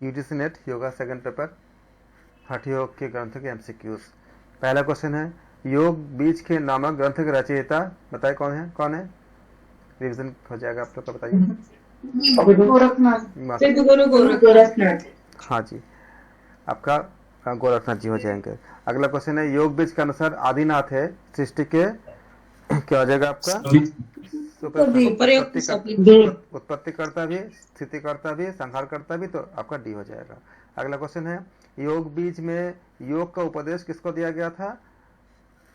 UGC net yoga second paper हठ योग के ग्रंथ के एमसीक्यूज। पहला क्वेश्चन है, योग बीज के नामक ग्रंथ के रचयिता बताए कौन है? कौन है? रिवीजन हो जाएगा आप लोग का, बताइए। गोरखनाथ। हाँ जी, आपका गोरखनाथ जी हो जाएंगे। अगला क्वेश्चन है, योग बीज के अनुसार आदिनाथ है सृष्टि के क्या हो जाएगा आपका? उत्पत्ति करता भी, स्थिति करता भी, संहार करता भी, तो आपका डी हो जाएगा। अगला क्वेश्चन है, योग बीज में योग का उपदेश किसको दिया गया था?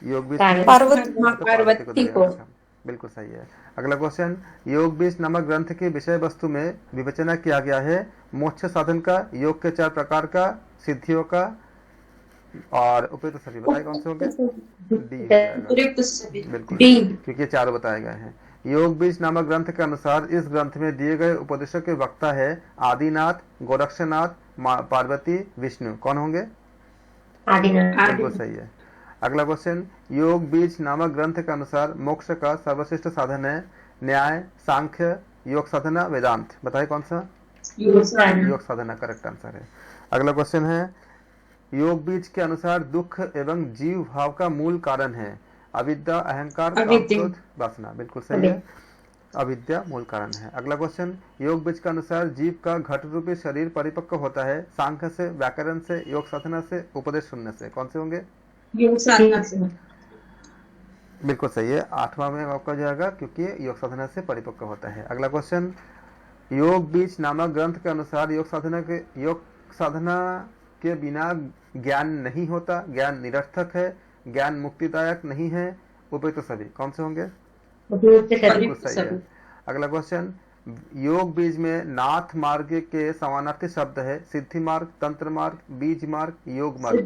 योग बीज पार्वती को। बिल्कुल सही है। अगला क्वेश्चन, योग बीज नामक ग्रंथ की विषय वस्तु में विवेचना किया गया है मोक्ष साधन का, योग के 4 प्रकार का, सिद्धियों का और उपयुक्त सभी। बताए कौन से होंगे? डी हो जाएगा। बिल्कुल, क्योंकि 4 बताए गए हैं। योग बीज नामक ग्रंथ के अनुसार इस ग्रंथ में दिए गए उपदेशों के वक्ता है आदिनाथ, गोरक्षनाथ, पार्वती, विष्णु। कौन होंगे? आदिनाथ। बिल्कुल सही है। अगला क्वेश्चन, योग बीज नामक ग्रंथ के अनुसार मोक्ष का सर्वश्रेष्ठ साधन है न्याय, सांख्य, योग साधना, वेदांत। बताइए कौन सा? योग साधना करेक्ट आंसर है। अगला क्वेश्चन है, योग बीज के अनुसार दुख एवं जीव भाव का मूल कारण है अविद्या, अहंकार, काम, क्रोध, वासना। बिल्कुल सही है, अविद्या मूल कारण है। अगला क्वेश्चन, योग बीज के अनुसार जीव का घट रूपी शरीर परिपक्व होता है सांख्य से, व्याकरण से, योग साधना से, उपदेश सुनने से। कौन से होंगे? योग साधना से। बिल्कुल सही है, 8वां में आपका जाएगा क्योंकि योग साधना से परिपक्व होता है। अगला क्वेश्चन, योग बीज नामक ग्रंथ के अनुसार योग साधना के बिना ज्ञान नहीं होता, ज्ञान निरर्थक है, ज्ञान मुक्तिदायक नहीं है, उपयुक्त सभी। कौन से होंगे? बिल्कुल सही है। अगला क्वेश्चन, योग बीज में नाथ मार्ग के समानार्थी शब्द है सिद्धि मार्ग, तंत्र मार्ग, बीज मार्ग, योग मार्ग।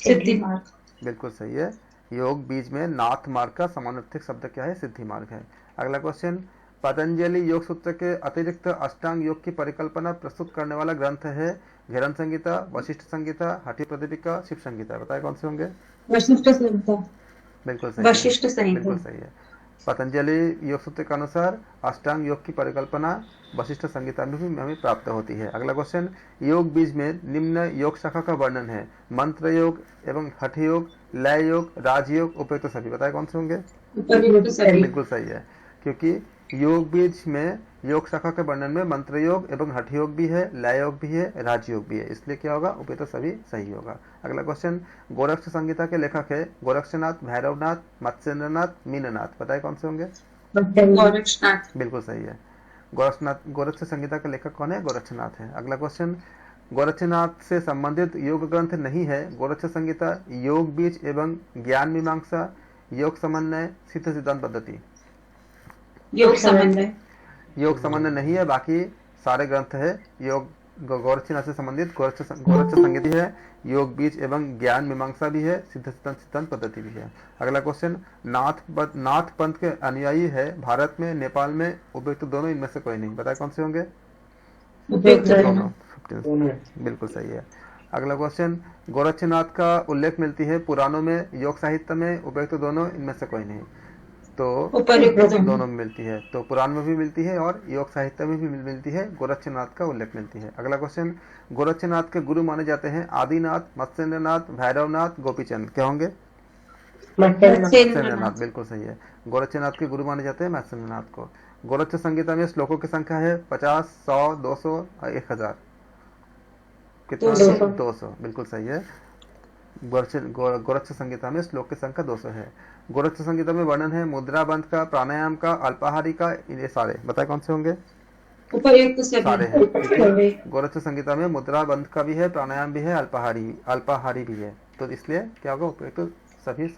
सिद्धि मार्ग। बिल्कुल सही है, योग बीज में नाथ मार्ग का समानार्थी शब्द क्या है? सिद्धि मार्ग है। अगला क्वेश्चन, पतंजलि योग सूत्र के अतिरिक्त अष्टांग योग की परिकल्पना प्रस्तुत करने वाला ग्रंथ है घेरन संहिता, वशिष्ठ संहिता, हठी प्रदीपिका, शिव संहिता। बताए कौन से होंगे? वशिष्ठ संहिता। बिल्कुल सही है, वशिष्ठ संहिता। बिल्कुल सही है। पतंजलि योग सूत्र के अनुसार अष्टांग योग की परिकल्पना वशिष्ठ संहिता में भी हमें प्राप्त होती है। अगला क्वेश्चन, योग बीज में निम्न योग शाखा का वर्णन है मंत्र योग एवं हठ योग, लय योग, राजयोग, उपयुक्त सभी। बताए कौन से होंगे? बिल्कुल सही है, क्योंकि योग बीज में योग शाखा के वर्णन में मंत्र योग एवं हठ योग भी है, लय योग भी है, राजयोग भी है, इसलिए क्या होगा? उपयुक्त सभी सही होगा। अगला क्वेश्चन, गोरक्ष संहिता के लेखक है गोरक्षनाथ, भैरवनाथ, मत्स्येंद्रनाथ, मीननाथ। बताए कौन से होंगे? गोरक्षनाथ। बिल्कुल सही है, गोरक्ष संहिता के लेखक कौन है? गोरक्षनाथ है। अगला क्वेश्चन, गोरक्षनाथ से संबंधित योग ग्रंथ नहीं है गोरक्ष संहिता, योग बीज एवं ज्ञान मीमांसा, योग समन्वय, सिद्ध सिद्धांत पद्धति। योग समन्वय नहीं है, बाकी सारे ग्रंथ है योग गोरक्षनाथ से संबंधित। गोरक्ष संहिता है, योग बीज एवं ज्ञान मीमांसा भी है, सिद्ध सिद्धांत पद्धति भी है। अगला क्वेश्चन, नाथ पंथ के अनुयायी है भारत में, नेपाल में, उपयुक्त दोनों, इनमें से कोई नहीं। बताए कौन से होंगे? दोनों। बिल्कुल सही है। अगला क्वेश्चन, गोरक्षनाथ का उल्लेख मिलती है पुराणों में, योग साहित्य में, उपयुक्त दोनों, इनमें से कोई नहीं। तो दोनों में मिलती है, तो पुराण में भी मिलती है और योग साहित्य में भी मिलती है, गोरक्षनाथ का उल्लेख मिलती है। अगला क्वेश्चन, गोरक्षनाथ के गुरु माने जाते हैं आदिनाथ, मत्स्येंद्रनाथ, भैरवनाथ, गोपीचंद। क्या होंगे? मत्स्येंद्रनाथ। बिल्कुल सही है, गोरक्षनाथ के गुरु माने जाते हैं मत्स्येंद्रनाथ को। गोरक्ष संहिता में श्लोकों की संख्या है 50, 100, 200 और 1000। कितना? 200। बिल्कुल सही है, गोरक्ष संहिता में श्लोक की संख्या 200 है। गोरक्ष संहिता में वर्णन है मुद्रा बंध का, प्राणायाम का, अल्पाहारी का, ये सारे। बताए कौन से होंगे? सारे हैं। गोरक्ष संहिता में मुद्रा बंध का भी है, प्राणायाम भी है, अल्पाहारी भी है, तो इसलिए क्या होगा? उपयुक्त सभी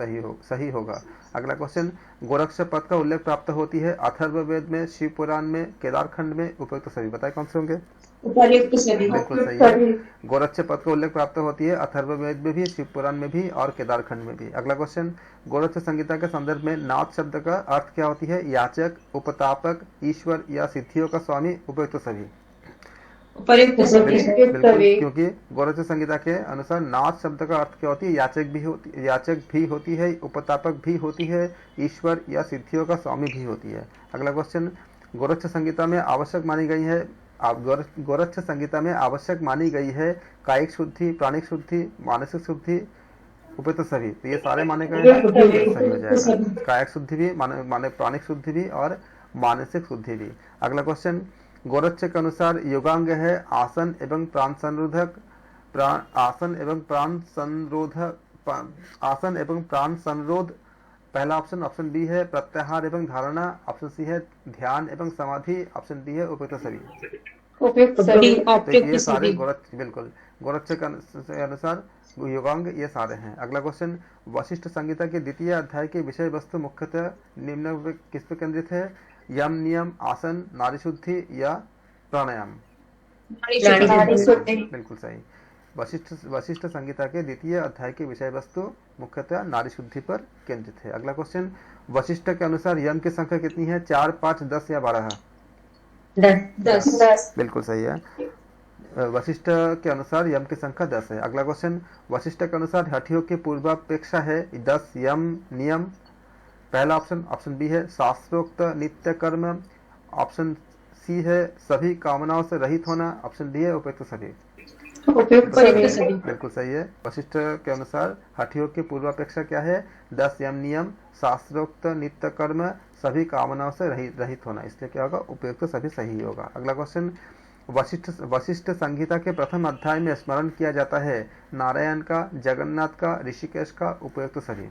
सही होगा। अगला क्वेश्चन, गोरक्ष पद का उल्लेख प्राप्त होती है अथर्ववेद में, शिव पुराण में, केदारखंड में, उपयुक्त सभी। बताए कौन से होंगे? बिल्कुल सही है, गोरक्ष पद का उल्लेख प्राप्त होती है अथर्ववेद में भी, शिव पुराण में भी और केदारखंड में भी। अगला क्वेश्चन, गोरक्ष संहिता के संदर्भ में नाथ शब्द का अर्थ क्या होती है? याचक, उपतापक, ईश्वर या सिद्धियों का स्वामी, उपयुक्त सभी। क्योंकि गोरक्ष संहिता के अनुसार नाथ शब्द का अर्थ क्या होती है? याचक भी होती है, उपतापक भी होती है, ईश्वर या सिद्धियों का स्वामी भी होती है। अगला क्वेश्चन, गोरक्ष संहिता में आवश्यक मानी गई है आप गोरक्ष संहिता में आवश्यक मानी गई है कायिक शुद्धि, प्राणिक शुद्धि, मानसिक शुद्धि, उपयुक्त सभी। तो ये सारे माने गए हैं, सही हो जाएगा। कायिक शुद्धि भी माने प्राणिक शुद्धि भी और मानसिक शुद्धि भी। अगला क्वेश्चन, गोरक्ष के अनुसार योगांग है आसन एवं प्राण संरोधक, आसन एवं प्राण संरोध। पहला ऑप्शन, ऑप्शन बी है प्रत्याहार एवं धारणा, ऑप्शन सी है ध्यान एवं समाधि, ऑप्शन डी है उपयुक्त सभी। तो ये सारे गोरक्ष, बिल्कुल गोरक्ष के अनुसार योगांग ये सारे हैं। अगला क्वेश्चन, वशिष्ठ संहिता के द्वितीय अध्याय के विषय वस्तु मुख्यतः निम्न किस पे केंद्रित है? यम, नियम, आसन, नारी शुद्धि या प्राणायाम? बिल्कुल सही। वशिष्ठ संहिता के द्वितीय अध्याय के विषय वस्तु मुख्यतः नारी शुद्धि पर केंद्रित है। अगला क्वेश्चन, वशिष्ठ के अनुसार यम की संख्या कितनी है? 4, 5, 10 या 12? 10। बिल्कुल सही है। वशिष्ठ के अनुसार यम की संख्या 10 है। अगला क्वेश्चन, वशिष्ठ के अनुसार हठयोग की पूर्वापेक्षा है 10 यम नियम। पहला ऑप्शन, ऑप्शन बी है शास्त्रोक्त नित्य कर्म, ऑप्शन सी है सभी कामनाओं से रहित होना, ऑप्शन डी है उपयुक्त सभी। बिल्कुल सही है। वशिष्ठ के अनुसार हठयोग की पूर्वापेक्षा क्या है? 10 यम नियम, शास्त्रोक्त नित्य कर्म, सभी कामनाओं से रहित होना, इसलिए क्या होगा? उपयुक्त सभी सही होगा। अगला क्वेश्चन, वशिष्ठ संहिता के प्रथम अध्याय में स्मरण किया जाता है नारायण का, जगन्नाथ का, ऋषिकेश का, उपयुक्त सभी।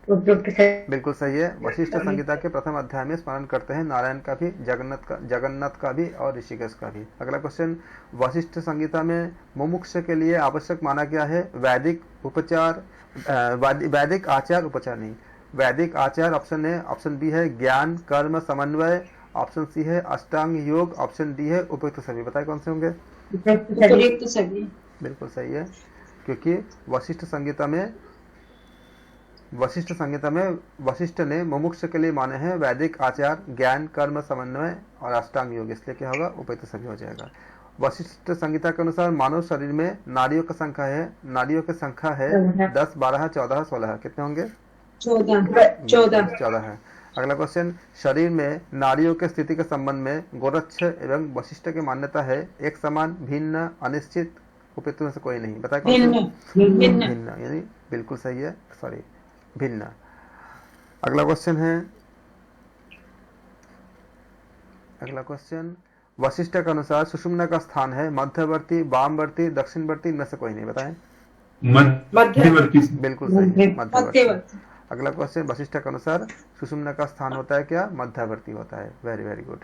बिल्कुल सही है। वशिष्ठ संहिता के प्रथम अध्याय में स्मरण करते हैं नारायण का भी, जगन्नाथ का भी और ऋषिकेश का भी। अगला क्वेश्चन, वशिष्ठ संहिता में मुमुक्ष के लिए आवश्यक माना गया है वैदिक आचार उपचार नहीं, वैदिक आचार ऑप्शन है, ऑप्शन बी है ज्ञान कर्म समन्वय, ऑप्शन सी है अष्टांग योग, ऑप्शन डी है उपयुक्त सभी। बताए कौन से होंगे? उपयुक्त सभी। बिल्कुल सही है, क्योंकि वशिष्ठ संहिता में वशिष्ठ ने मुमुक्ष के लिए माने हैं वैदिक आचार, ज्ञान कर्म समन्वय और अष्टांग योग, इसलिए क्या होगा? उपयुक्त सभी हो जाएगा। वशिष्ठ संहिता के अनुसार मानव शरीर में नाड़ियों की संख्या है 10, 12, 14, 16। कितने होंगे? 14 है। अगला क्वेश्चन, शरीर में नाड़ियों के स्थिति के संबंध में गोरक्ष एवं वशिष्ठ की मान्यता है एक समान, भिन्न, अनिश्चित, उपयुक्त में से कोई नहीं। बताए कौन सा? भिन्न यानी बिल्कुल सही है, सॉरी भिन्न। अगला क्वेश्चन, वशिष्ठ के अनुसार सुषुम्ना का स्थान है मध्यवर्ती, वामवर्ती, दक्षिणवर्ती, इनमें से कोई नहीं। बताएं। मध्यवर्ती। बिल्कुल सही है, मध्यवर्ती। अगला क्वेश्चन, वशिष्ठ के अनुसार सुषुम्ना का स्थान होता है क्या? मध्यवर्ती होता है। Very very good.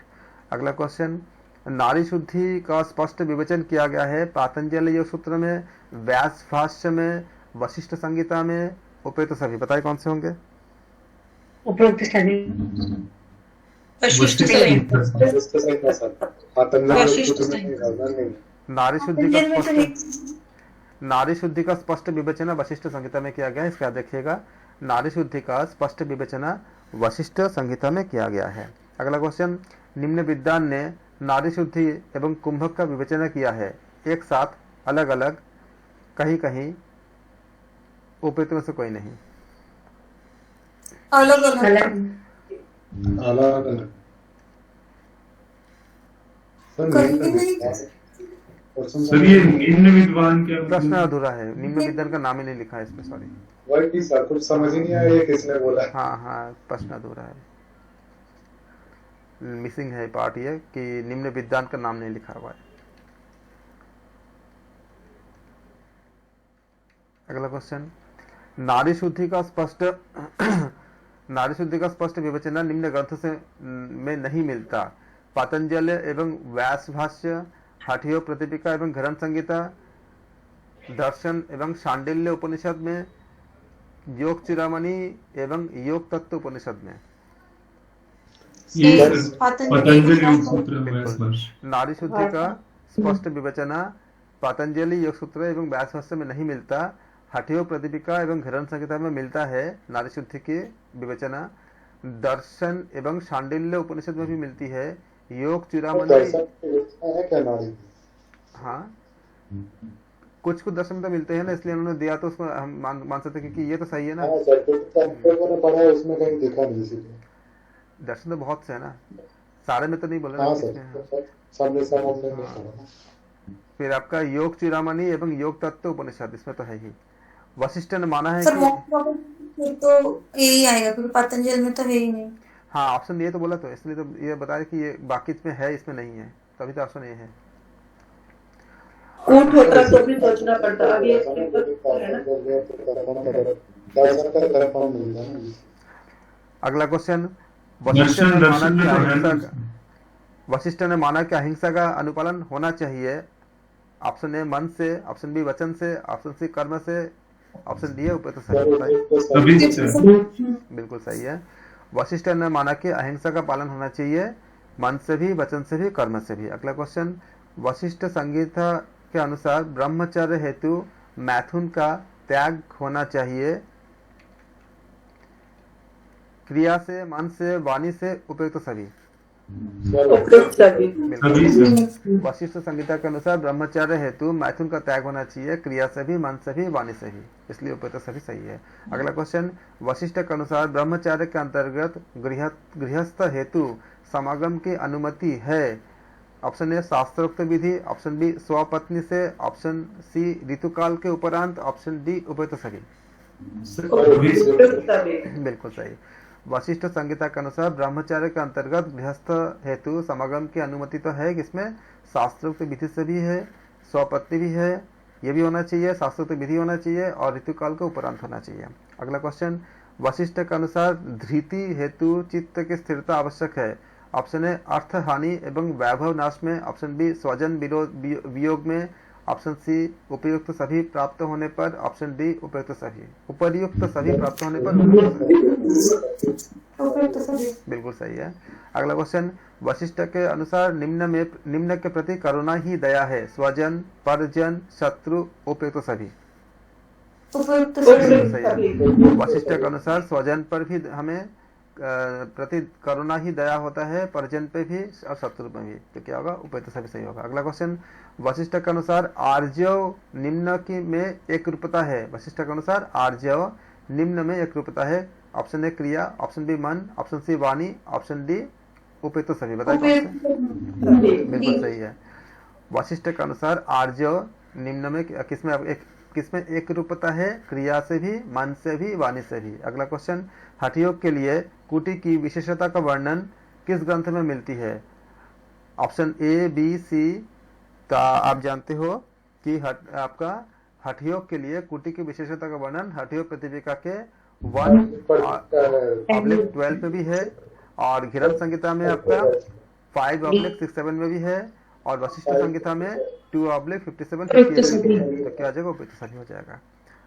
अगला क्वेश्चन, नारी शुद्धि का स्पष्ट विवेचन किया गया है पातंजलि योग सूत्र में, व्यास भाष्य में, वशिष्ठ संहिता में, उपयुक्त सभी। बताए कौन से होंगे? उपयुक्त सभी। नारी शुद्धि का स्पष्ट विवेचना वशिष्ठ संहिता में किया गया है, इसका देखिएगा। नारी शुद्धि का स्पष्ट विवेचना वशिष्ठ संहिता में किया गया है। अगला क्वेश्चन, निम्न विद्वान ने नारी शुद्धि एवं कुंभक का विवेचना किया है एक साथ, अलग अलग, कहीं कहीं, उपयुक्त में से कोई नहीं। अलग अलग। सर ये निम्न विद्वान क्या? प्रश्न अधूरा है, निम्न विद्वान का नाम ही नहीं लिखा है इसमें, सॉरी। वही सर, कुछ समझ ही नहीं आया किसने बोला। हाँ, प्रश्न अधूरा है, मिसिंग है पार्ट ये कि निम्न विद्वान का नाम नहीं लिखा हुआ है। अगला क्वेश्चन, नारी शुद्धि का स्पष्ट विवेचना निम्न ग्रंथ से में नहीं मिलता। पातंजल एवं व्यास भाष्य, हठयोग प्रतिपिका एवं घरन संहिता, दर्शन एवं शांडिल्य उपनिषद में, योग चूड़ामणि एवं योग तत्व उपनिषद में। पतंजलि योग सूत्र में। नारी शुद्धि का स्पष्ट विवेचना पातंजलि योग सूत्र एवं व्यास भाष्य में नहीं मिलता, हठयोग प्रतिपिका एवं घरन संहिता में मिलता है। नारी शुद्धि की विवेचना दर्शन एवं शांडिल्य उपनिषद में भी मिलती है। योग चूड़ामणि है क्या नारी? हाँ, कुछ दर्शन तो मिलते हैं ना, इसलिए उन्होंने दिया, तो उसको हम मान सकते हैं कि ये तो सही है ना। पढ़ा है उसमें कहीं दिखा नहीं, इसीलिए दर्शन तो बहुत से है ना, सारे में तो नहीं बोला ना, हाँ किसमें है? सर, सब में सब हमने नहीं पढ़ा। फिर आपका योग चूड़ामणि एवं योग तत्व उपनिषद, इसमें तो है ही। वशिष्ठ ने माना है सर कि मोक्ष तो यही आएगा क्योंकि पतंजलि में तो है ही नहीं। हाँ, ऑप्शन ये तो बोला, तो इसलिए तो ये बता रहे कि ये बाकी इसमें है, इसमें नहीं है, तभी तो ऑप्शन ये है। ऊंट होता तो भी सोचना पड़ता, अभी है ना। दर्शन का कर्म मिलता है ना। अगला क्वेश्चन, वशिष्ठ दर्शन ने माना दर्शन में कि तो है अहिंसा ना। वशिष्ठ ने माना कि अहिंसा का अनुपालन होना चाहिए। ऑप्शन ए मन से, ऑप्शन बी वचन से, ऑप्शन सी कर्म से, ऑप्शन डी है ऊपर तो सही बताइए। सभी से बिल्कुल सही है। वशिष्ठ ने माना कि अहिंसा का पालन होना चाहिए, मन से भी, वचन से भी, कर्म से भी। अगला क्वेश्चन, वशिष्ठ संहिता के अनुसार ब्रह्मचर्य हेतु मैथुन का त्याग होना चाहिए। क्रिया से, मन से, वाणी से, उपयुक्त सभी। उपयुक्त सभी। सभी से वशिष्ठ संहिता के अनुसार ब्रह्मचर्य हेतु मैथुन का त्याग होना चाहिए, क्रिया से भी, मन से भी, वाणी से भी, इसलिए उपयुक्त सभी सही है। अगला क्वेश्चन, वशिष्ठ के अनुसार ब्रह्मचर्य के अंतर्गत गृहस्थ हेतु समागम की अनुमति है। ऑप्शन ए शास्त्रोक्त विधि, ऑप्शन बी स्वपत्नी से, ऑप्शन सी ऋतुकाल के उपरांत, ऑप्शन डी उपयुक्त सभी। उपयुक्त सभी। बिल्कुल सही। वशिष्ठ संहिता के अनुसार ब्रह्मचर्य के अंतर्गत गृहस्थ हेतु समागम की अनुमति तो है, जिसमें शास्त्रोक्त विधि से भी है, स्वपत्नी भी है, ये भी होना चाहिए, शास्त्रोक्त विधि होना चाहिए और ऋतुकाल के उपरांत होना चाहिए। अगला क्वेश्चन, वशिष्ठ के अनुसार धृति हेतु चित्त की स्थिरता आवश्यक है। ऑप्शन ए अर्थ हानि एवं वैभव नाश में, ऑप्शन बी स्वजन वियोग में, ऑप्शन सी उपयुक्त सभी प्राप्त होने पर, ऑप्शन डी उपयुक्त सभी प्राप्त होने पर। उपयुक्त सभी। बिल्कुल सही है। अगला क्वेश्चन, वशिष्ठ के अनुसार निम्न के प्रति करुणा ही दया है। स्वजन, परिजन, शत्रु, उपयुक्त सभी। उपयुक्त बिल्कुल सभी। सही है। वशिष्ठ के अनुसार स्वजन पर भी हमें प्रति करुणा ही दया होता है, परिजन पे भी और शत्रु पे भी, तो क्या होगा, उपयुक्त सभी सही होगा। अगला क्वेश्चन, वशिष्ठ के अनुसार आर्जव निम्न की में एक रूपता है। वशिष्ठ के अनुसार आर्जव निम्न में एक रूपता है। ऑप्शन ए क्रिया, ऑप्शन बी मन, ऑप्शन सी वाणी, ऑप्शन डी उपयुक्त सभी। बताइए कौन सा? बिल्कुल सही है। वशिष्ठ के अनुसार आर्जव निम्न में किसमें एक रूपता है, क्रिया से भी, मन से भी, वाणी से भी। अगला क्वेश्चन, हठयोग के लिए कुटी की विशेषता का वर्णन किस ग्रंथ में मिलती है। ऑप्शन ए, बी, सी, तो आप जानते हो कि आपका हठयोग के लिए कुटी की विशेषता का वर्णन हठयोग प्रतिपिका के 1/12 पे भी है, और घिरन संहिता में आपका 5/67 में भी है, और वशिष्ठ संहिता में 2/57 में भी है। तो क्या आ जाएगा, उपयुक्त सही हो जाएगा।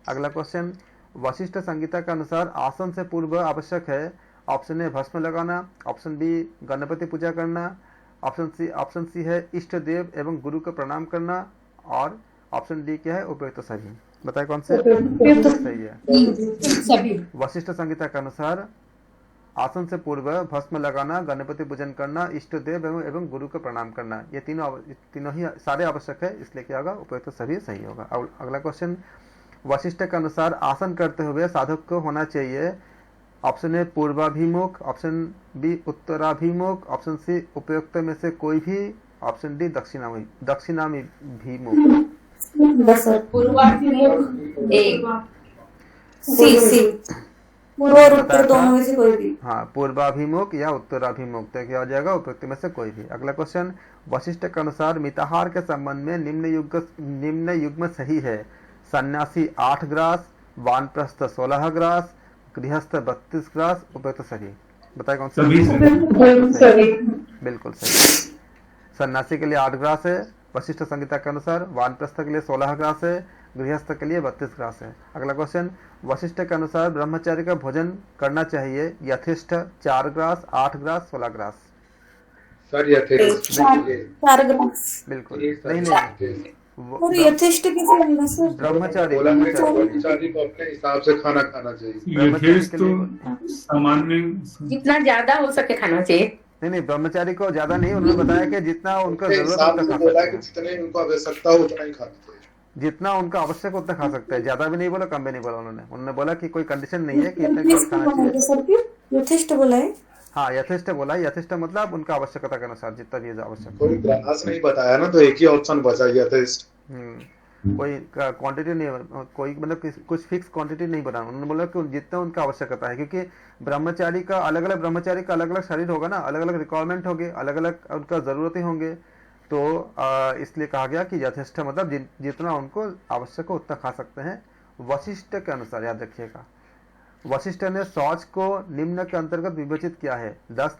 अगला क्वेश्चन, वशिष्ठ संहिता के अनुसार आसन से पूर्व आवश्यक है। ऑप्शन ए भस्म लगाना, ऑप्शन बी गणपति पूजा करना, ऑप्शन सी है इष्ट देव एवं गुरु को प्रणाम करना, और ऑप्शन डी क्या है, उपयुक्त सभी। बताए कौन से सही है। सभी। वशिष्ठ संहिता के अनुसार आसन से पूर्व भस्म लगाना, गणपति पूजन करना, इष्ट देव एवं गुरु को प्रणाम करना, ये तीनों ही सारे आवश्यक है, इसलिए क्या होगा, उपयुक्त सभी सही होगा। अगला क्वेश्चन, वशिष्ठ के अनुसार आसन करते हुए साधक को होना चाहिए। ऑप्शन ए पूर्वाभिमुख, ऑप्शन बी उत्तराभिमुख, ऑप्शन सी उपयुक्त में से कोई भी, ऑप्शन डी दक्षिणाभिमुख। पूर्वाभिमुख एक। सी पूर्व और उत्तर दोनों में से कोई भी। हाँ, पूर्वाभिमुख या उत्तराभिमुख, तो क्या हो जाएगा, उपयुक्त में से कोई भी। अगला क्वेश्चन, वशिष्ठ के अनुसार मिताहार के संबंध में निम्न युग्म सही है। सन्यासी 8 ग्रास, वानप्रस्थ 16 ग्रास, गृहस्थ 32 ग्रास, उपयुक्त सही। बताए कौन सा? सभी। बिल्कुल सही। सन्यासी के लिए 8 ग्रास है वशिष्ठ संहिता के अनुसार, वानप्रस्थ के लिए 16 ग्रास है, गृहस्थ के लिए 32 ग्रास है। अगला क्वेश्चन, वशिष्ठ के अनुसार ब्रह्मचारी का भोजन करना चाहिए यथेष्ट 4 ग्रास, 8 ग्रास, 16 ग्रास। सर यथेष्ट 4 ग्रास। बिल्कुल नहीं, और यथेष्ट कैसे होगा सर? ब्रह्मचारी ब्रह्मचारी को अपने हिसाब से खाना खाना चाहिए। यथेष्ट तो सामान्य जितना ज्यादा हो सके खाना चाहिए। नहीं, ब्रह्मचारी को ज्यादा नहीं, उन्होंने बताया कि जितना उनका जरूरत हिसाब उतना से खा बोला सकते कि हैं, जितने उनको आवश्यकता हो उतना ही खाना चाहिए। जितना उनका आवश्यक उतना खा सकते हैं, ज्यादा भी नहीं बोला, कम भी नहीं बोला। उन्होंने बोला कि कोई कंडीशन नहीं है कि इतना खाना चाहिए। सर यथेष्ट बोला है। हाँ यथेष्ट बोला है, यथेष्ट मतलब उनका आवश्यकता के अनुसार जितना भी आवश्यक। कोई ग्रास नहीं बताया ना, तो एक ही ऑप्शन बचा यथेष्ट। कोई क्वांटिटी नहीं, कोई मतलब कुछ फिक्स क्वांटिटी नहीं बना, उन्होंने बोला कि जितना उनका आवश्यकता है, क्योंकि ब्रह्मचारी का अलग अलग शरीर होगा ना, अलग अलग रिक्वायरमेंट होंगे, अलग अलग उनका जरूरतें होंगे, तो इसलिए कहा गया कि यथेष्ट मतलब जितना उनको आवश्यक हो उतना खा सकते हैं वशिष्ठ के अनुसार। याद रखिएगा, वशिष्ठ ने शौच को निम्न के अंतर्गत विभाजित किया है, 10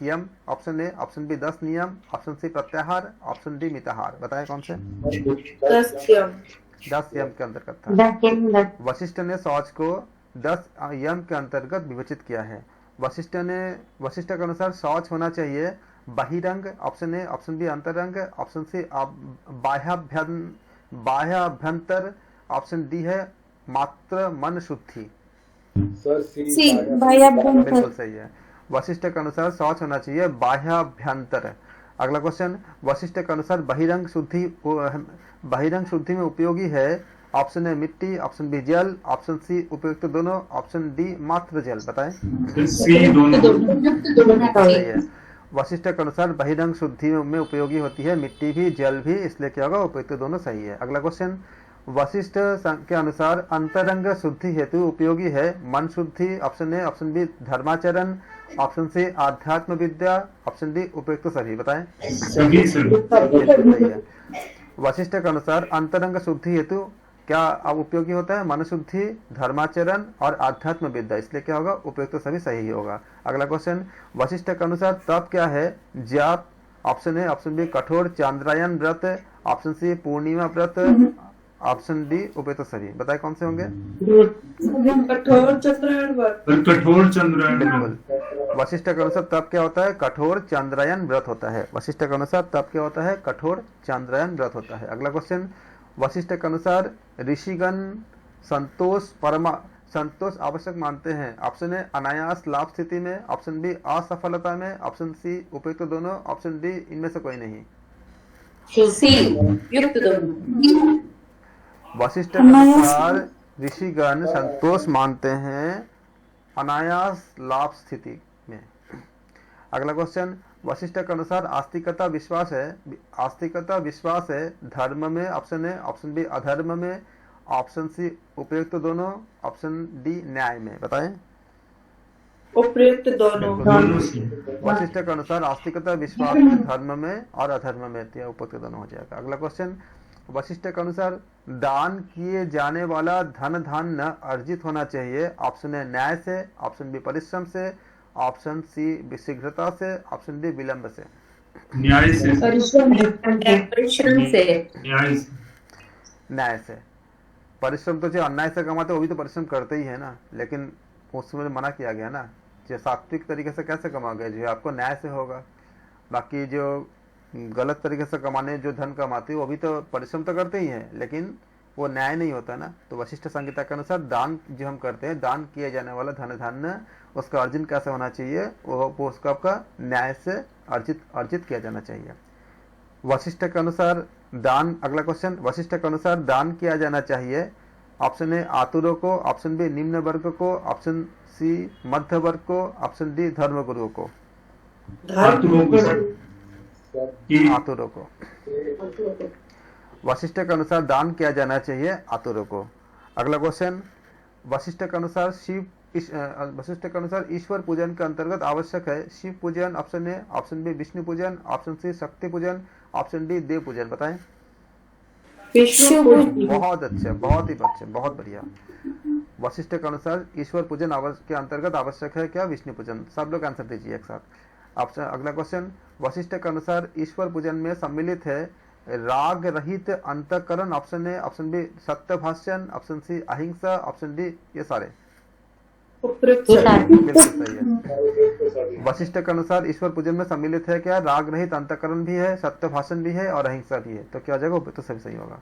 यम ऑप्शन ए, ऑप्शन बी 10 नियम, ऑप्शन सी प्रत्याहार, ऑप्शन डी मिताहार। बताएं कौन से? 10 यम। 10 यम के अंतर्गत था। वशिष्ठ ने शौच को 10 यम के अंतर्गत विभाजित किया है। वशिष्ठ के अनुसार शौच होना चाहिए बहिरंग, ऑप्शन ए, ऑप्शन बी अंतरंग, ऑप्शन सी बाह्याभ्यंतर, ऑप्शन डी है मात्र मन शुद्धि। सी बाह्याभ्यंतर। बिल्कुल सही है। वशिष्ठ के अनुसार शौच होना चाहिए बाह्याभ्यंतर। अगला क्वेश्चन, वशिष्ठ के अनुसार बहिरंग शुद्धि में उपयोगी है, ऑप्शन ए मिट्टी, ऑप्शन बी जल, ऑप्शन सी उपयुक्त दोनों, ऑप्शन डी मात्र जल। बताएं। सी दोनों। सही है। वशिष्ठ के अनुसार बहिरंग शुद्धि में उपयोगी होती है मिट्टी भी जल भी, इसलिए क्या होगा उपयुक्त दोनों सही है। अगला क्वेश्चन, वशिष्ठ के अनुसार अंतरंग शुद्धि हेतु उपयोगी है मन शुद्धि, ऑप्शन ए, ऑप्शन बी धर्माचरण, ऑप्शन सी आध्यात्म विद्या, ऑप्शन डी उपयुक्त सभी। बताएं। सभी। सही है। वशिष्ठ के अनुसार अंतरंग शुद्धि हेतु क्या उपयोगी होता है? मन शुद्धि, धर्माचरण और आध्यात्म विद्या, इसलिए क्या होगा उपयुक्त सभी सही ही होगा। अगला क्वेश्चन, वशिष्ठ के अनुसार तप क्या है? जाप, ऑप्शन ए, ऑप्शन बी कठोर चांद्रायन व्रत, ऑप्शन सी पूर्णिमा व्रत, ऑप्शन डी उपयुक्त सभी। बताए कौन से होंगे? कठोर चंद्रायन व्रत। कठोर चंद्रायन। बिल्कुल। वशिष्ठ के अनुसार तप क्या होता है? कठोर चांद्रायन व्रत होता है। वशिष्ठ के अनुसार तप क्या होता है? कठोर चांद्रायन व्रत होता है। अगला क्वेश्चन, वशिष्ठ के अनुसार ऋषिगण संतोष आवश्यक मानते हैं, ऑप्शन ए अनायास लाभ स्थिति में, ऑप्शन बी असफलता में, ऑप्शन सी उपयुक्त दोनों, ऑप्शन डी इनमें से कोई नहीं। सी युक्त दोनों। वशिष्ठ के अनुसार ऋषिगण संतोष मानते हैं अनायास लाभ स्थिति में। अगला क्वेश्चन, वशिष्ठ के अनुसार आस्तिकता विश्वास है धर्म में, ऑप्शन ए, ऑप्शन बी अधर्म में, ऑप्शन सी उपयुक्त दोनों, ऑप्शन डी न्याय में। बताएं। उपयुक्त दोनों। वशिष्ठ के अनुसार आस्तिकता विश्वास है धर्म में और अधर्म में, तो उपयुक्त दोनों हो जाएगा। अगला क्वेश्चन, वशिष्ठ के अनुसार दान किए जाने वाला धन धान्य अर्जित होना चाहिए, ऑप्शन ए न्याय से, ऑप्शन बी परिश्रम से, ऑप्शन सी शीघ्रता से, ऑप्शन डी विलंब से। न्याय से। न्याय से। परिश्रम तो जो अन्याय से कमाते वो भी तो परिश्रम करते ही है ना, लेकिन उसमें मना किया गया ना, जो सात्विक तरीके से कैसे कमाओगे, जो आपको न्याय से होगा। बाकी जो गलत तरीके से कमाने जो धन कमाते वो भी तो परिश्रम तो करते ही हैं, लेकिन वो न्याय नहीं होता ना। तो वशिष्ठ संहिता के अनुसार दान जो हम करते हैं, दान किए जाने वाला धन धान्य, उसका अर्जन कैसे होना चाहिए? वो उसका आपका न्याय से अर्जित किया जाना चाहिए। वशिष्ठ के अनुसार दान। अगला क्वेश्चन, वशिष्ठ के अनुसार दान किया जाना चाहिए, ऑप्शन ए आतुरों को, ऑप्शन बी निम्न वर्ग को, ऑप्शन सी मध्य वर्ग को, ऑप्शन डी धर्मगुरुओं को। आतुरों को। वशिष्ठ के अनुसार दान किया जाना चाहिए आतुरों को। अगला क्वेश्चन, वशिष्ठ के अनुसार ईश्वर पूजन के अंतर्गत आवश्यक है शिव पूजन, option A, option B Vishnu पूजन, ऑप्शन सी शक्ति पूजन, ऑप्शन डी देव पूजन। बताएं। बहुत अच्छे, बहुत ही अच्छे, बहुत बढ़िया। वशिष्ठ के अनुसार ईश्वर पूजन के अंतर्गत आवश्यक है क्या? विष्णु पूजन। सब लोग आंसर दीजिए एक साथ। ऑप्शन अगला क्वेश्चन, वशिष्ठ के अनुसार ईश्वर पूजन में सम्मिलित है राग रहित अंतःकरण, ऑप्शन ए, ऑप्शन बी सत्य भाषण, ऑप्शन सी अहिंसा, ऑप्शन डी ये सारे। बिल्कुल सही है। वशिष्ठ के अनुसार ईश्वर पूजन में सम्मिलित है क्या? राग रहित अंतःकरण भी है, सत्य भाषण भी है और अहिंसा भी है, तो क्या हो जाएगा? तो सभी सही होगा।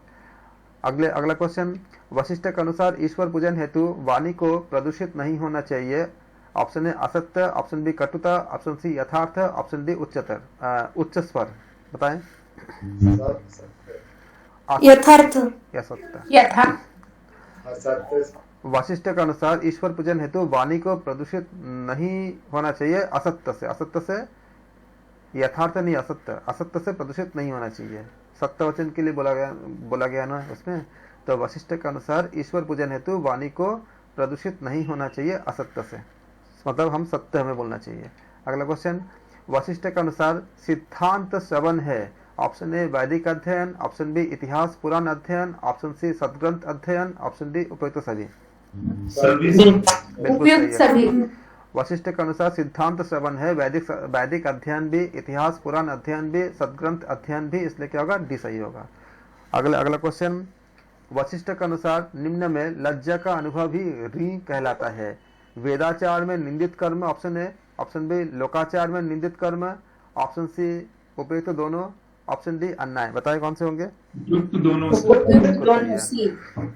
अगला क्वेश्चन, वशिष्ठ के अनुसार ईश्वर पूजन हेतु वाणी को प्रदूषित नहीं होना चाहिए, ऑप्शन ए असत्य, ऑप्शन बी कटुता, ऑप्शन सी यथार्थ, ऑप्शन डी उच्च स्वर। बताएं। यथार्थ। या सत्य। वशिष्ठ के अनुसार ईश्वर पूजन हेतु वाणी को प्रदूषित नहीं होना चाहिए असत्य से। असत्य से यथार्थ नहीं, असत्य, असत्य से प्रदूषित नहीं होना चाहिए। सत्य वचन के लिए बोला गया ना उसमें। तो वशिष्ठ के अनुसार ईश्वर पूजन हेतु वाणी को प्रदूषित नहीं होना चाहिए असत्य से, मतलब हम सत्य हमें बोलना चाहिए। अगला क्वेश्चन, वशिष्ठ के अनुसार सिद्धांत श्रवण है। ऑप्शन ए वैदिक अध्ययन, ऑप्शन बी इतिहास पुराण अध्ययन, ऑप्शन सी सदग्रंथ अध्ययन, ऑप्शन डी उपयुक्त सभी। सभी बिल्कुल उपयुक्त सही है। सभी। वशिष्ठ के अनुसार सिद्धांत श्रवण है, वैदिक अध्ययन भी, इतिहास पुराण अध्ययन भी, सदग्रंथ अध्ययन भी, इसलिए क्या होगा, डी सही होगा। अगला क्वेश्चन, वशिष्ठ के अनुसार निम्न में लज्जा का अनुभव भी ऋ कहलाता है। वेदाचार में निंदित कर्म ऑप्शन ए, ऑप्शन बी लोकाचार में निंदित कर्म, ऑप्शन सी उपयुक्त दोनों, ऑप्शन डी अन्याय। बताए कौन से होंगे? युक्त दोनों से। उपयुक्त दोनों सी।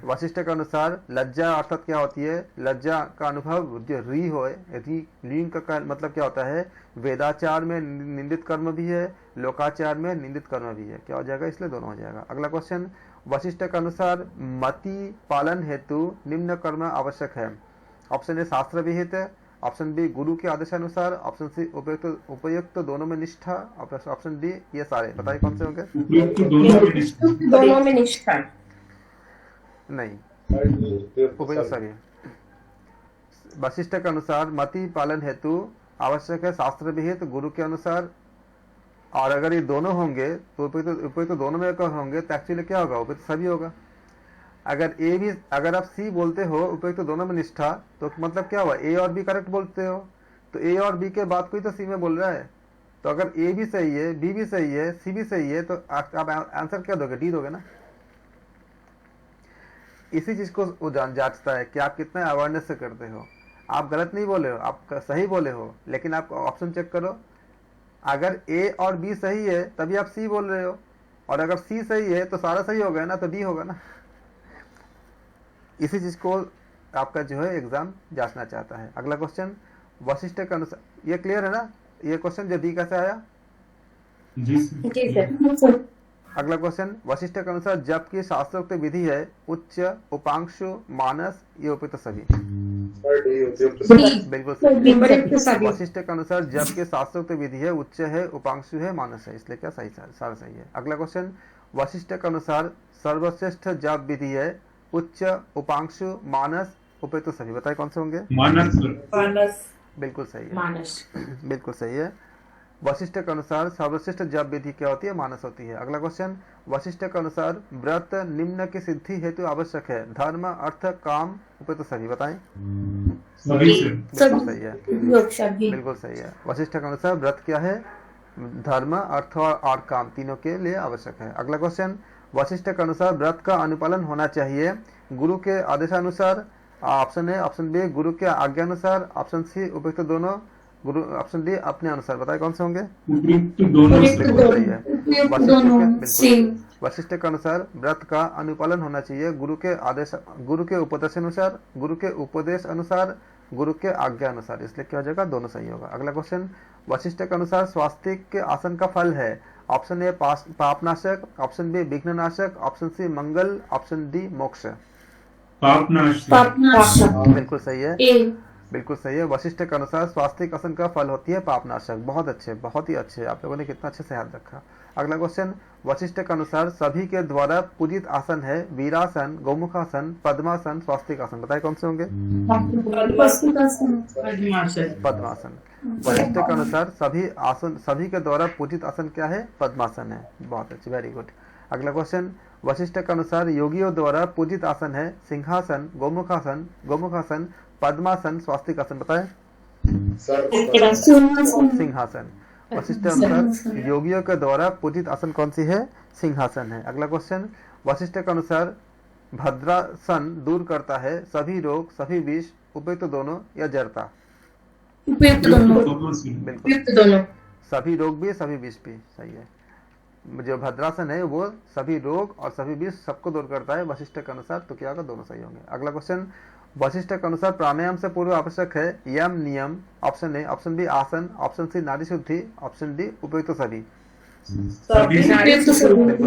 वशिष्ठ के अनुसार लज्जा अर्थात क्या होती है? लज्जा का अनुभव जो री हो, लीन का मतलब क्या होता है? वेदाचार में निंदित कर्म भी है, लोकाचार में निंदित कर्म भी है। क्या हो जाएगा? इसलिए दोनों हो जाएगा। अगला क्वेश्चन, वशिष्ठ के अनुसार मति पालन हेतु निम्न कर्म आवश्यक है। ऑप्शन ए शास्त्र विहित, ऑप्शन बी गुरु के आदेशानुसार, ऑप्शन सी उपयुक्त दोनों में निष्ठा, ऑप्शन डी ये सारे। बताइए कौन से होंगे? उपयुक्त दोनों में निष्ठा। दोनों में निष्ठा। नहीं, उपयुक्त सभी। वशिष्ठ के अनुसार मति पालन हेतु आवश्यक है शास्त्र विहित, गुरु के अनुसार। और अगर ये दोनों होंगे तो उपयुक्त दोनों में होंगे तो एक्चुअली क्या होगा? उपयुक्त सभी होगा। अगर आप सी बोलते हो उपयुक्त दोनों में निष्ठा, तो मतलब क्या हुआ? ए और बी करेक्ट बोलते हो, तो ए और बी के बाद कोई तो सी में बोल रहा है। तो अगर ए भी सही है, बी भी सही है, सी भी सही है, तो आप आंसर क्या दोगे? डी दोगे ना। इसी चीज को वो जांचता है कि आप कितना अवेयरनेस से करते हो। आप गलत नहीं बोले हो, आप सही बोले हो, लेकिन आप ऑप्शन चेक करो। अगर ए और बी सही है तभी आप सी बोल रहे हो, और अगर सी सही है तो सारा सही हो गया ना, तो डी होगा ना। इसी चीज को आपका जो है एग्जाम जांचना चाहता है। अगला क्वेश्चन, वशिष्ठ के अनुसार, ये क्लियर है ना? ये क्वेश्चन जो डी कैसे आया? जी सर। जी सर। अगला क्वेश्चन, वशिष्ठ के अनुसार जप की शास्त्रोक्त विधि है उच्च, उपांशु, मानस, ये उपयुक्त सभी। बिल्कुल सही। वशिष्ठ के अनुसार जप के शास्त्रोक्त विधि है उच्च है, उपांशु है, मानस है, इसलिए क्या सही? सारा सही है। अगला क्वेश्चन, वशिष्ठ के अनुसार सर्वश्रेष्ठ जप विधि है उच्च, उपांशु, मानस, उपयुक्त सभी। बताए कौन से होंगे? मानस। मानस। बिल्कुल सही है। मानस। बिल्कुल सही है। वशिष्ठ के अनुसार सर्वश्रेष्ठ जप विधि क्या होती है? मानस होती है। अगला क्वेश्चन, वशिष्ठ के अनुसार व्रत निम्न की सिद्धि हेतु आवश्यक है। धर्म, अर्थ, काम, उपयुक्त सभी। बताएं। सभी से। बिल्कुल सही है। सभी। बिल्कुल सही है। वशिष्ठ के अनुसार व्रत क्या है? धर्म, अर्थ और काम तीनों के लिए आवश्यक है। अगला क्वेश्चन, वशिष्ठ के अनुसार व्रत का अनुपालन होना चाहिए गुरु के आदेशानुसार। ऑप्शन ए, ऑप्शन बी गुरु के आज्ञानुसार, ऑप्शन सी उपयुक्त दोनों, गुरु, ऑप्शन डी अपने अनुसार। बताए कौन से होंगे? उपयुक्त दोनों से। बिल्कुल सही है। उपयुक्त वशिष्ठ के अनुसार व्रत का अनुपालन होना चाहिए गुरु के आदेश, गुरु के उपदेश अनुसार, गुरु के उपदेश अनुसार, गुरु के आज्ञा अनुसार, इसलिए क्या हो जाएगा? दोनों सही होगा। अगला क्वेश्चन, वशिष्ठ के अनुसार स्वास्तिक के आसन का फल है। ऑप्शन ए पापनाशक, ऑप्शन बी विघ्ननाशक, ऑप्शन सी मंगल, ऑप्शन डी मोक्ष। पापनाशक। बिल्कुल सही है। बिल्कुल सही है। वशिष्ठ के अनुसार स्वास्तिक आसन का फल होती है पापनाशक। बहुत अच्छे, बहुत ही अच्छे, आप लोगों ने कितना अच्छे से याद रखा। अगला क्वेश्चन, वशिष्ठ के अनुसार सभी के द्वारा पूजित आसन है वीरासन, गौमुखासन, पद्मासन, स्वास्तिक आसन। बताए कौन से होंगे? पद्मासन। वशिष्ठ के अनुसार सभी के द्वारा पूजित आसन क्या है? पद्मासन है। बहुत अच्छे, वेरी गुड। अगला क्वेश्चन, वशिष्ठ के अनुसार योगियों द्वारा पूजित आसन है सिंहासन, गौमुखासन, पद्मासन, स्वास्तिक आसन। बताए। सिंहासन। वशिष्ठ के अनुसार योगियों के द्वारा पूजित आसन कौन सी है? सिंहासन है। अगला क्वेश्चन, वशिष्ठ के अनुसार भद्रासन दूर करता है सभी रोग, सभी विष, उपयुक्त दोनों या जड़ता। उपयुक्त दोनों। बिल्कुल, उपयुक्त दोनों। सभी रोग भी, सभी विष भी, सही है। जो भद्रासन है वो सभी रोग और सभी विष सबको दूर करता है वशिष्ठ के अनुसार, तो क्या होगा? दोनों सही होंगे। अगला क्वेश्चन, वशिष्ठ के अनुसार प्राणायाम से पूर्व आवश्यक है यम नियम। ऑप्शन ए, ऑप्शन बी आसन, ऑप्शन सी नाड़ी शुद्धि, ऑप्शन डी उपयुक्त सभी। बिल्कुल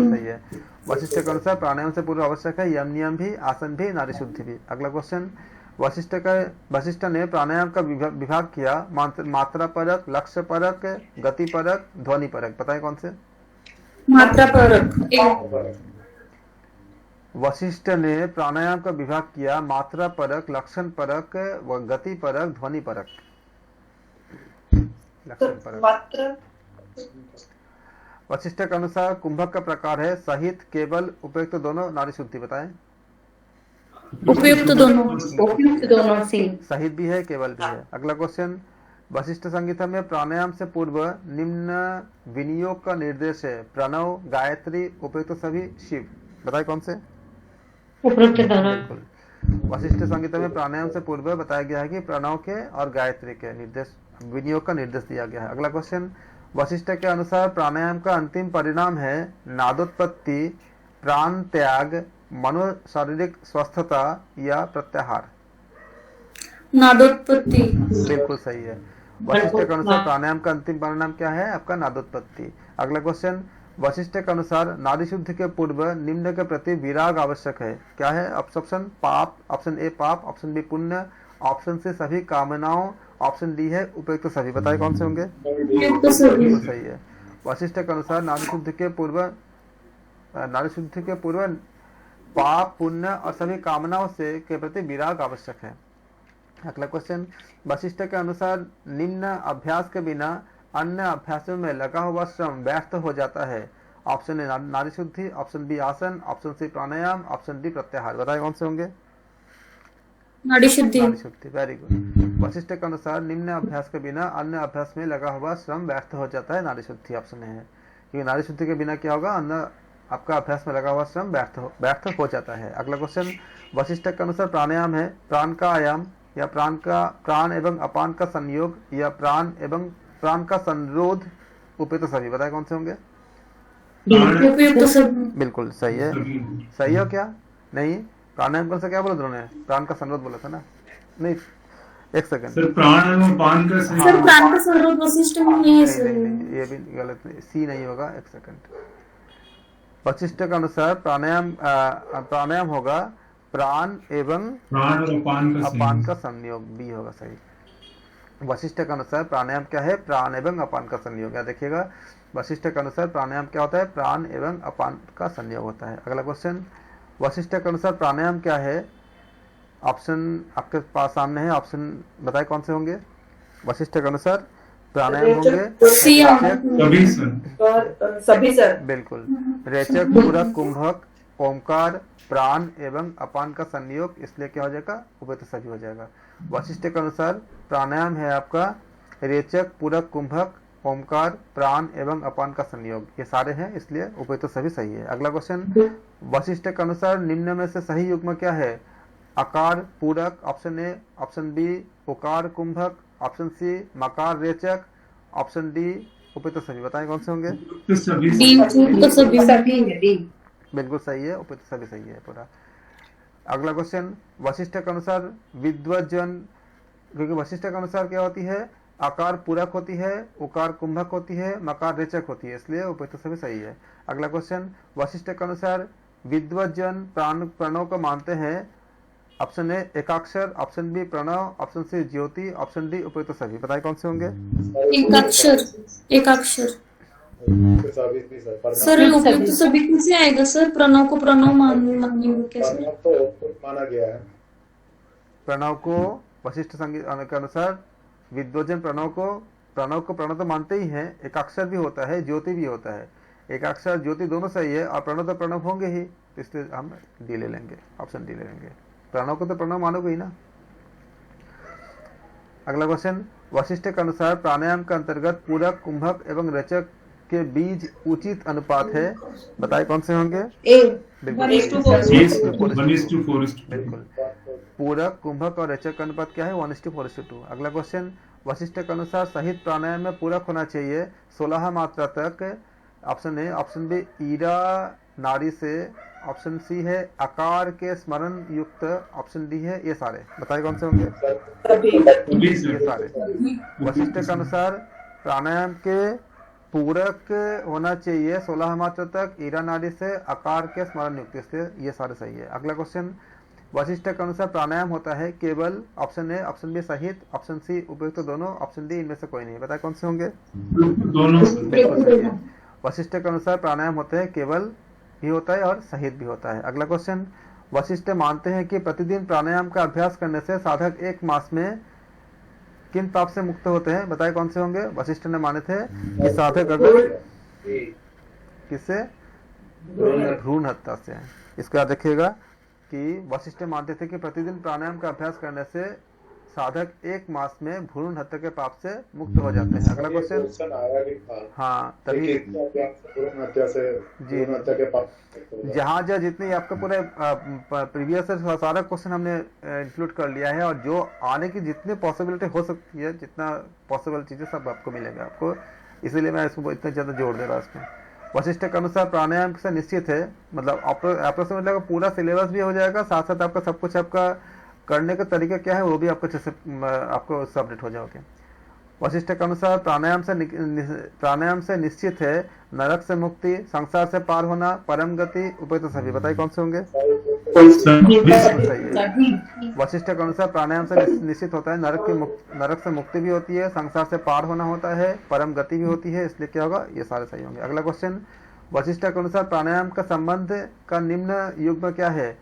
सही है। वशिष्ठ के अनुसार प्राणायाम से पूर्व आवश्यक है यम नियम भी, आसन भी, नाड़ी शुद्धि भी। अगला क्वेश्चन, वशिष्ठ ने प्राणायाम का विभाग किया मात्रा परक, लक्ष्य परक, गति परक, ध्वनि परक। बताएं कौन से? मात्रा परक। ए। वशिष्ठ ने प्राणायाम का विभाग किया मात्रा परक, लक्षण परक, व गति परक, ध्वनि परक। लक्षण परक। मात्रा वशिष्ठ के अनुसार कुंभक का प्रकार है सहित, केवल, उपयुक्त दोनों, नाड़ी शुद्धि। बताएं। उपयुक्त दोनों। उपयुक्त दोनों से। सहित भी है, केवल भी है। अगला क्वेश्चन, वशिष्ठ संहिता में प्राणायाम से पूर्व निम्न विनियोग का निर्देश है प्रणव, गायत्री, उपयुक्त सभी, शिव। बताए कौन से? उपयुक्त दोनों। बिल्कुल। वशिष्ठ संहिता में प्राणायाम से पूर्व बताया गया है कि प्रणव के और गायत्री के निर्देश, विनियोग का निर्देश दिया गया है। अगला क्वेश्चन, वशिष्ठ के अनुसार प्राणायाम का अंतिम परिणाम है नादोत्पत्ति, प्राण त्याग, मनो शारीरिक स्वस्थता या प्रत्याहार। नादोत्पत्ति। बिल्कुल सही है। वशिष्ठ के अनुसार प्राणायाम का अंतिम परिणाम क्या है? आपका नादोत्पत्ति। अगला क्वेश्चन, वशिष्ठ के अनुसार नाड़ी शुद्धि के पूर्व निम्न के प्रति विराग आवश्यक है। क्या है? ऑप्शन पाप, ऑप्शन ए पाप, ऑप्शन बी पुण्य, ऑप्शन सी सभी कामनाओं, ऑप्शन डी है उपयुक्त सभी। बताइए कौन से होंगे? उपयुक्त सभी। बिल्कुल सही है। वशिष्ठ के अनुसार नाड़ी शुद्धि के पूर्व पाप, पुण्य और सभी कामनाओं से के प्रति विराग आवश्यक है। अगला क्वेश्चन, वशिष्ठ के अनुसार निम्न अभ्यास के बिना अन्य अभ्यासों में लगा हुआ श्रम व्यर्थ हो जाता है। ऑप्शन ए नाड़ी शुद्धि, ऑप्शन बी आसन, ऑप्शन सी प्राणायाम, ऑप्शन डी प्रत्याहार। बताइए कौन से होंगे? नाड़ी शुद्धि। नाड़ी शुद्धि, वेरी गुड। वशिष्ठ के अनुसार निम्न अभ्यास के बिना अन्य अभ्यास में लगा हुआ श्रम व्यर्थ हो जाता है, नाड़ी शुद्धि ऑप्शन है। क्योंकि नाड़ी शुद्धि के बिना क्या होगा? अन्य आपका अभ्यास में लगा हुआ श्रम व्यर्थ हो जाता है। अगला क्वेश्चन, वशिष्ठ के अनुसार प्राणायाम है प्राण का आयाम या प्राण एवं अपान का संयोग या प्राण एवं प्राण का संरोध, उपयुक्त सभी। बताए कौन से होंगे? उपयुक्त सभी। बिल्कुल सही है। सही हो क्या? नहीं, प्राणायाम कौन सा क्या बोला दोनों ने? प्राण का संरोध बोला था ना? नहीं, एक सेकंड। सर प्राण एवं पान का सही। सर प्राण का संरोध वशिष्ठ में नहीं है सर। ये भी गलत है, सी नहीं होगा। एक सेकंड। वशिष्ठ के अनुसार प्राणायाम होगा प्राण एवं प्राण और अपान का संयोग, बी होगा सही। वशिष्ठ के अनुसार प्राणायाम क्या है? प्राण एवं अपान का संयोग। या देखिएगा, वशिष्ठ के अनुसार प्राणायाम क्या होता है? प्राण एवं अपान का संयोग होता है। अगला क्वेश्चन, वशिष्ठ के अनुसार प्राणायाम क्या है? ऑप्शन आपके पास सामने है, ऑप्शन बताए कौन से होंगे? वशिष्ठ के अनुसार प्राणायाम होंगे सभी सर। बिल्कुल। रेचक, पूरक, कुंभक, ओमकार, प्राण एवं अपान का संयोग, इसलिए क्या हो जाएगा? उपयुक्त सभी हो जाएगा। वशिष्ठ के अनुसार प्राणायाम है आपका रेचक, पूरक, कुंभक, ओमकार, प्राण एवं अपान का संयोग, ये सारे हैं, इसलिए उपयुक्त सभी सही है। अगला क्वेश्चन, वशिष्ठ के अनुसार निम्न में से सही युग्म क्या है? आकार पूरक, ऑप्शन ए, ऑप्शन बी उकार कुंभक, ऑप्शन सी मकार रेचक, ऑप्शन डी उपयुक्त सभी। बताएं कौन से होंगे? बिल्कुल सही है, उपयुक्त सभी सही है पूरा। अगला क्वेश्चन, वशिष्ठ के अनुसार विद्वजन, क्योंकि वशिष्ठ के अनुसार क्या होती है? आकार पूरक होती है, उकार कुंभक होती है, मकार रेचक होती है, इसलिए उपयुक्त सभी सही है। अगला क्वेश्चन, वशिष्ठ के अनुसार विद्वजन प्रणव को मानते हैं। ऑप्शन ए एकाक्षर, ऑप्शन बी प्रणव, ऑप्शन सी ज्योति, ऑप्शन डी उपयुक्त सभी। बताइए कौन से होंगे? एकाक्षर। सर उपयुक्त सभी कैसे आएगा सर? प्रणव को प्रणव मानेंगे कैसे? माना गया है। प्रणव को वशिष्ठ संगीत के अनुसार विद्वजन प्रणव को प्रणव तो मानते ही हैं, एकाक्षर भी होता है, ज्योति भी होता है। एकाक्षर ज्योति दोनों सही है और प्रणव तो प्रणव होंगे ही, इसलिए हम डी ले लेंगे, ऑप्शन डी ले लेंगे। प्रणव को तो प्रणव मानोगे ही ना। अगला क्वेश्चन, वशिष्ठ के अनुसार प्राणायाम के अंतर्गत पूरक, कुंभक एवं रेचक के बीच उचित अनुपात है। बताइए कौन से होंगे? बिल्कुल। पूरक, कुंभक और रेचक का अनुपात क्या है? 1:4:2। अगला क्वेश्चन, वशिष्ठ के अनुसार सहित प्राणायाम में पूरक होना चाहिए 16 मात्रा तक। ऑप्शन ए, ऑप्शन बी ईरा नाड़ी से, ऑप्शन सी है आकार के स्मरण युक्त, ऑप्शन डी है ये सारे। बताइए कौन से होंगे? ये सारे। वशिष्ठ के अनुसार प्राणायाम के पूरक होना चाहिए 16 मात्रा तक, ईरा नाड़ी से, आकार के स्मरण युक्ति से, ये सारे सही है। अगला क्वेश्चन, वशिष्ठ के अनुसार प्राणायाम होता है केवल ऑप्शन ए, ऑप्शन बी सहित, ऑप्शन सी उपयुक्त दोनों, ऑप्शन डी इनमें से कोई नहीं। बताए कौन से होंगे? दोनों बिल्कुल सही है। वशिष्ठ के अनुसार प्राणायाम होते हैं केवल भी होता है और सहित भी होता है। अगला क्वेश्चन, वशिष्ठ मानते हैं कि प्रतिदिन प्राणायाम का अभ्यास करने से साधक 1 मास में किन पाप से मुक्त होते हैं? बताए कौन से होंगे? वशिष्ठ ने माने थे कि साधक अगर किससे? भ्रूण हत्या से। इसका याद रखिएगा कि वशिष्ठ मानते थे कि प्रतिदिन प्राणायाम का अभ्यास करने से साधक 1 मास में भ्रूण हत्या के पाप से मुक्त हो जाते हैं। अगला क्वेश्चन, आया भी था हाँ तभी भ्रूण हत्या से जी भ्रूण हत्या के पाप जहाँ जहाँ जितने आपके पूरे प्रीवियस सारा क्वेश्चन हमने इंक्लूड कर लिया है, और जो आने की जितनी पॉसिबिलिटी हो सकती है, जितना पॉसिबल चीजें सब आपको मिलेगा आपको, इसीलिए मैं इसको इतना ज्यादा जोर दे रहा हूँ इसमें। वशिष्ठ के अनुसार प्राणायाम से निश्चित है, मतलब मतलब पूरा सिलेबस भी हो जाएगा, साथ साथ आपका सब कुछ आपका करने का तरीका क्या है वो भी आपको अच्छे से आपको अपडेट हो जाओगे। वशिष्ठ के अनुसार प्राणायाम से निश्चित है नरक से मुक्ति, संसार से पार होना, परम गति, उपयुक्त सभी। बताइए कौन से होंगे? सही है। वशिष्ठ के अनुसार प्राणायाम से निश्चित होता है नरक से मुक्ति भी होती है, संसार से पार होना होता है, परम गति भी होती है, इसलिए क्या होगा? ये सारे सही होंगे। अगला क्वेश्चन, वशिष्ठ के अनुसार प्राणायाम का संबंध का निम्न युग्म क्या है?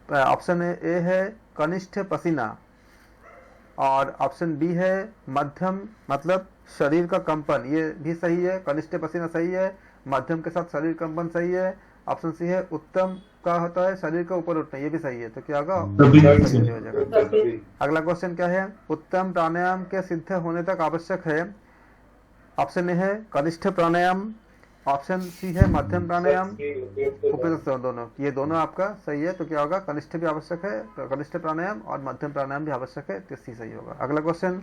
ऑप्शन ए है कनिष्ठ पसीना, और ऑप्शन बी है मध्यम मतलब शरीर का कंपन, ये भी सही है। कनिष्ठ पसीना सही है, मध्यम के साथ शरीर कंपन सही है। ऑप्शन सी है उत्तम का होता है शरीर का ऊपर उठना, ये भी सही है। तो क्या होगा? सही हो जाएगा। अगला क्वेश्चन क्या है? उत्तम प्राणायाम के सिद्ध होने तक आवश्यक है। ऑप्शन ए है कनिष्ठ प्राणायाम, ऑप्शन सी है मध्यम प्राणायाम, उपयुक्त दोनों, ये दोनों आपका सही है। तो क्या होगा? कनिष्ठ भी आवश्यक है, तो कनिष्ठ प्राणायाम और मध्यम प्राणायाम भी आवश्यक है, तो सी सही होगा। अगला क्वेश्चन,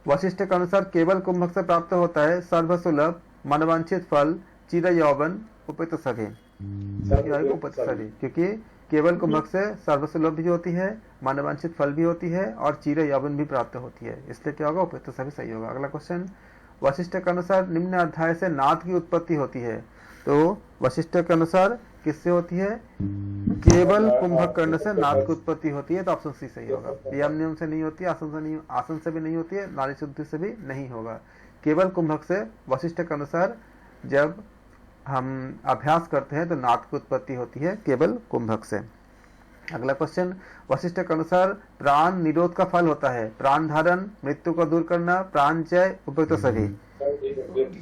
वशिष्ठ के अनुसार केवल कुंभक से प्राप्त होता है सर्वसुलभ मनवांछित फल, चिर यौवन, उपयुक्त सभी। उपयुक्त सभी, क्योंकि केवल कुंभक से सर्वसुलभ भी होती है, मनवांछित फल भी होती है और चिर यौवन भी प्राप्त होती है, इसलिए क्या होगा? उपयुक्त सभी सही होगा। अगला क्वेश्चन, वशिष्ठ के अनुसार निम्न अध्याय से नाद की उत्पत्ति होती है। तो वशिष्ठ के अनुसार किससे होती है? केवल कुंभक करने से नाद की उत्पत्ति होती है, तो ऑप्शन सी सही होगा। यम नियम से नहीं होती, आसन से भी नहीं होती है, नाड़ी शुद्धि से भी नहीं होगा। केवल कुंभक से वशिष्ठ के अनुसार जब हम अभ्यास करते हैं तो नाद की उत्पत्ति होती है केवल कुंभक से। अगला क्वेश्चन, वशिष्ठ के अनुसार प्राण निरोध का फल होता है प्राण धारण, मृत्यु को दूर करना, प्राण जय, उपयुक्त सभी।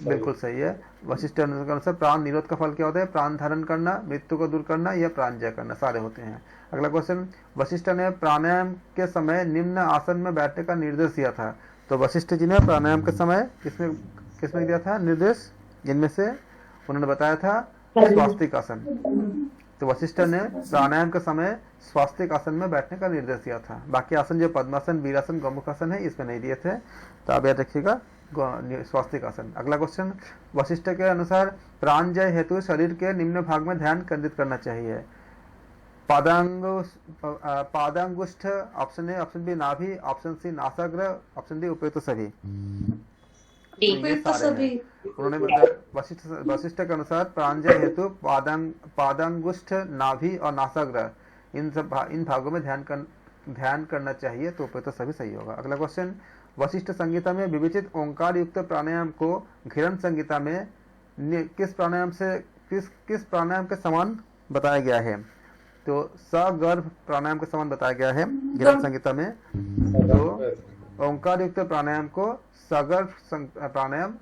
बिल्कुल सही है। वशिष्ठ के अनुसार प्राण निरोध का फल क्या होता है? प्राण धारण करना, मृत्यु को दूर करना या प्राण जय करना, सारे होते हैं। अगला क्वेश्चन, वशिष्ठ ने प्राणायाम के समय निम्न आसन में बैठने का निर्देश दिया था। तो वशिष्ठ जी ने प्राणायाम के समय किसमें दिया था निर्देश? जिनमें से उन्होंने बताया था स्वास्तिक आसन। तो वशिष्ठ ने प्राणायाम के समय स्वास्तिक आसन में बैठने का निर्देश दिया था। बाकी आसन जो पद्मासन, वीरासन, गौमुखासन है, इसमें नहीं दिए थे, तो आप याद रखिएगा स्वास्तिक आसन। अगला क्वेश्चन, वशिष्ठ के अनुसार प्राणजय हेतु शरीर के निम्न भाग में ध्यान केंद्रित करना चाहिए। पादांगुष्ठ, ऑप्शन ए, ऑप्शन बी नाभि, ऑप्शन सी नासाग्र, ऑप्शन डी उपयुक्त सभी। उन्होंने बताया वशिष्ठ के अनुसार प्राणजय हेतु पादांगुष्ठ, नाभि और नासाग्र इन भागों में ध्यान करना चाहिए, तो उपयुक्त सभी सही होगा। अगला क्वेश्चन, वशिष्ठ संहिता में विवेचित ओंकार युक्त प्राणायाम को घिरन संहिता में किस प्राणायाम के समान बताया गया है? तो सगर्भ प्राणायाम के समान बताया गया है घिरन संहिता में। तो ओंकार युक्त प्राणायाम को सगर्भ प्राणायाम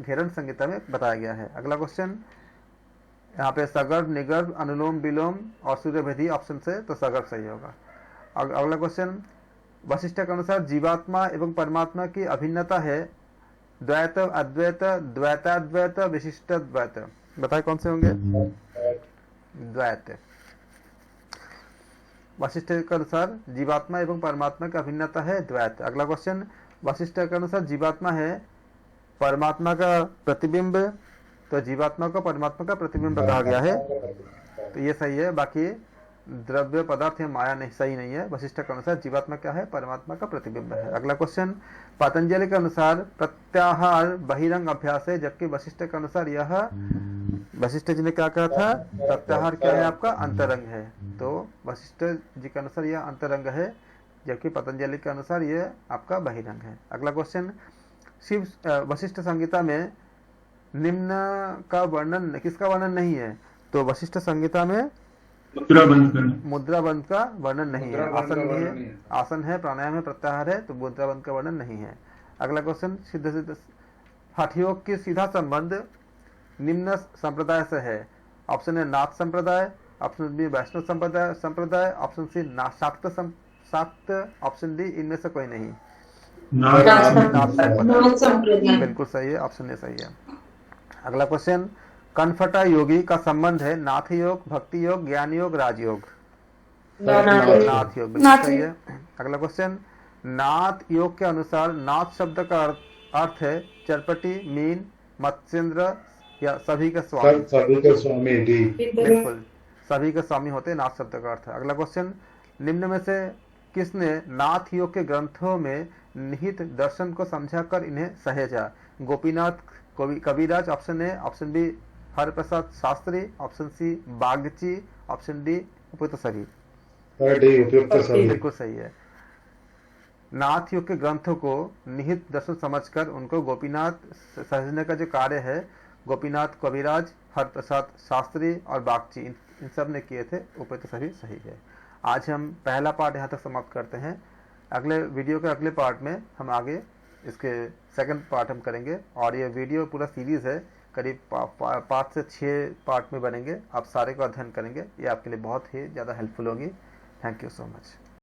घिरन संहिता में बताया गया है। अगला क्वेश्चन, यहाँ पे सगर्भ, निगर्भ, अनुलोम विलोम और सूर्यभेदी ऑप्शन से, तो सगर्भ सही होगा। अगला क्वेश्चन, वशिष्ठ के अनुसार जीवात्मा एवं परमात्मा की अभिन्नता है द्वैत, अद्वैत, द्वैताद्वैत, विशिष्ट द्वैत। बताए कौन से होंगे? द्वैत। वशिष्ठ के अनुसार जीवात्मा एवं परमात्मा की अभिन्नता है द्वैत। अगला क्वेश्चन, वशिष्ठ के अनुसार जीवात्मा है परमात्मा का प्रतिबिंब, तो जीवात्मा को परमात्मा का प्रतिबिंब कहा गया है, तो ये सही है। बाकी द्रव्य पदार्थ या माया नहीं, सही नहीं है। वशिष्ठ के अनुसार जीवात्मा क्या है? परमात्मा का प्रतिबिंब है। अगला क्वेश्चन, पतंजलि के अनुसार प्रत्याहार बहिरंग अभ्यास है, जबकि वशिष्ठ के अनुसार यह, वशिष्ठ जी ने क्या कहा था? प्रत्याहार क्या है आपका? अंतरंग है। तो वशिष्ठ जी के अनुसार यह अंतरंग है, जबकि पतंजलि के अनुसार यह आपका बहिरंग है। अगला क्वेश्चन, शिव वशिष्ठ संहिता में निम्न का वर्णन, किसका वर्णन नहीं है? तो वशिष्ठ संहिता में मुद्रा बंद करना। मुद्रा बंद का वर्णन नहीं है। मुद्रा बंद आसन का भी वर्णन है, नहीं है। आसन है, प्राणायाम है, प्रत्याहार है, तो मुद्रा बंद का वर्णन नहीं है। अगला क्वेश्चन, सिद्ध सिद्ध हठ योग की सीधा संबंध निम्न संप्रदाय से है। ऑप्शन ए नाथ संप्रदाय, ऑप्शन बी वैष्णव संप्रदाय, ऑप्शन सी शाक्त, ऑप्शन डी इनमें से कोई नहीं। नाथ संप्रदाय बिल्कुल सही है, ऑप्शन ए सही है। अगला क्वेश्चन, कनफटा योगी का संबंध है नाथ योग, भक्ति योग, ज्ञान योग, राजयोग। नाथ योग बिल्कुल सही है। अगला क्वेश्चन, नाथ योग के अनुसार नाथ शब्द का अर्थ है चरपटी, मीन, मत्स्येंद्र या सभी के स्वामी। सभी के स्वामी डी। बिल्कुल, सभी के स्वामी होते हैं नाथ शब्द का अर्थ है। अगला क्वेश्चन, निम्न में से किसने नाथ योग के ग्रंथों में निहित दर्शन को समझाकर इन्हें सहेजा? Gopinath Kaviraj, option A, option B Haraprasad Shastri, option C Bagchi, option D उपयुक्त सभी। उपयुक्त सभी बिल्कुल सही है। नाथ योग के ग्रंथों को निहित दर्शन समझकर उनको गोपीनाथ सहेजने का जो कार्य है, गोपीनाथ कविराज, हरप्रसाद शास्त्री और बागची, इन सब ने किए थे। उपयुक्त सभी सही है। आज हम पहला पार्ट यहाँ तक समाप्त करते हैं। अगले वीडियो के अगले पार्ट में हम आगे इसके सेकंड पार्ट हम करेंगे, और ये वीडियो पूरा सीरीज है, करीब 5 से 6 पार्ट में बनेंगे। आप सारे को अध्ययन करेंगे, ये आपके लिए बहुत ही ज़्यादा हेल्पफुल होगी। Thank you so much.